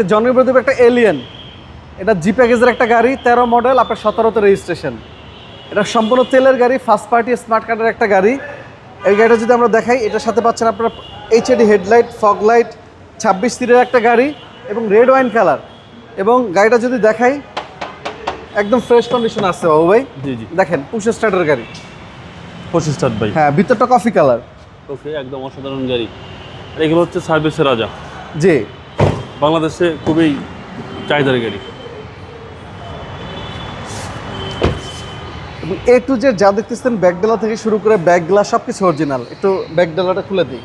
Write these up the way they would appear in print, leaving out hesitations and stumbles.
আজকে জনপ্রিয় দেব একটা এলিয়েন। এটা জি প্যাকেজের একটা গাড়ি, 13 মডেল, আপনার 17তে রেজিস্ট্রেশন। এটা সম্পূর্ণ তেলের গাড়ি, ফার্স্ট পার্টি স্মার্ট কার্ডের একটা গাড়ি। এই গাড়িটা যদি আমরা দেখাই, এটার সাথে পাচ্ছেন আপনারা এইচএডি হেডলাইট, ফগ লাইট, 26 সিটের একটা গাড়ি এবং রেড ওয়াইন কালার। এবং গাড়িটা যদি দেখাই, একদম ফ্রেশ কন্ডিশন আছে বাবু ভাই। জি জি, দেখেন পুশ স্টার্টের গাড়ি, 25 স্টার্ট ভাই। হ্যাঁ, ভিতরটা কফি কালার। ওকে, একদম অসাধারণ গাড়ি। আর এগুলো হচ্ছে সার্ভিসের রাজা, জি, বাংলাদেশে খুবই চাহিদার গাড়ি। এবং এ টু জেড যা দেখতেছেন, ব্যাকডালা থেকে শুরু করে ব্যাকগুলা সব কিছু অরিজিনাল। একটু ব্যাকডালাটা খুলে দিই।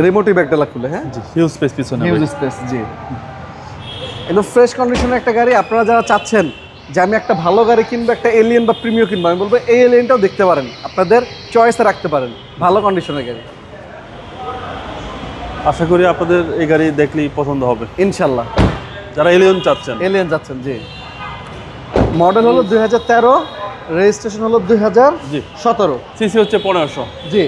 রিমোটই ব্যাকডালা খুলে, হ্যাঁ, জি, হিউজ স্পেস পিছনে হিউজ ভাই। স্পেস। জি, একদম ফ্রেশ কন্ডিশনের একটা গাড়ি। আপনারা যারা চাচ্ছেন যে আমি একটা ভালো গাড়ি কিনবো, একটা এলিয়েন বা প্রিমিয়াম কিনবো, আমি বলবো এই এলিয়েনটাও দেখতে পারেন, আপনাদের চয়েসে রাখতে পারেন। ভালো কন্ডিশনের গাড়ি, আশা করি আপনাদের এই গাড়ি দেখলেই পছন্দ হবে, ইনশাল্লাহ। যারা এলিয়ন চাচ্ছেন। এলিয়েন যাচ্ছেন, জি। মডেল হলো 2013, রেজিস্ট্রেশন হলো 2017। সিসি হচ্ছে 1500। জি,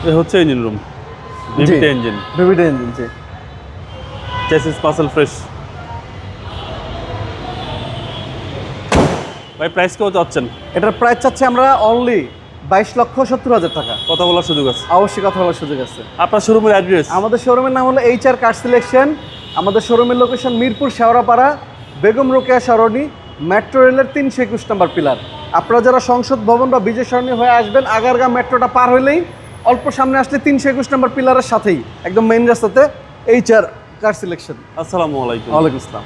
এ হচ্ছে engine room, VVT engine, VVT engine. জি, চেসিস পাসেল ফ্রেশ। ভাই প্রাইস কেউ চাচ্ছেন? এটার প্রাইস চাচ্ছি আমরা অনলি 22,70,000 টাকা। কথা বলার সুযোগ আছে, অবশ্যই কথা বলার সুযোগ আছে। আপনার শোরুমের অ্যাড্রেস? আমাদের শোরুমের নাম হলো HR কার সিলেকশন। আমাদের শোরুমের লোকেশন মিরপুর শেওড়াপাড়া, বেগম রোকেয়া সরণি, মেট্রো রেলের 321 নম্বর পিলার। আপনারা যারা সংসদ ভবন বা বিজয় সরণি হয়ে আসবেন, আগারগাঁ মেট্রোটা পার হইলেই অল্প সামনে আসলে 321 নম্বর পিলারের সাথেই একদম মেইন রাস্তাতে HR কার সিলেকশন। আসসালামু আলাইকুম। ওয়ালাইকুম আসসালাম।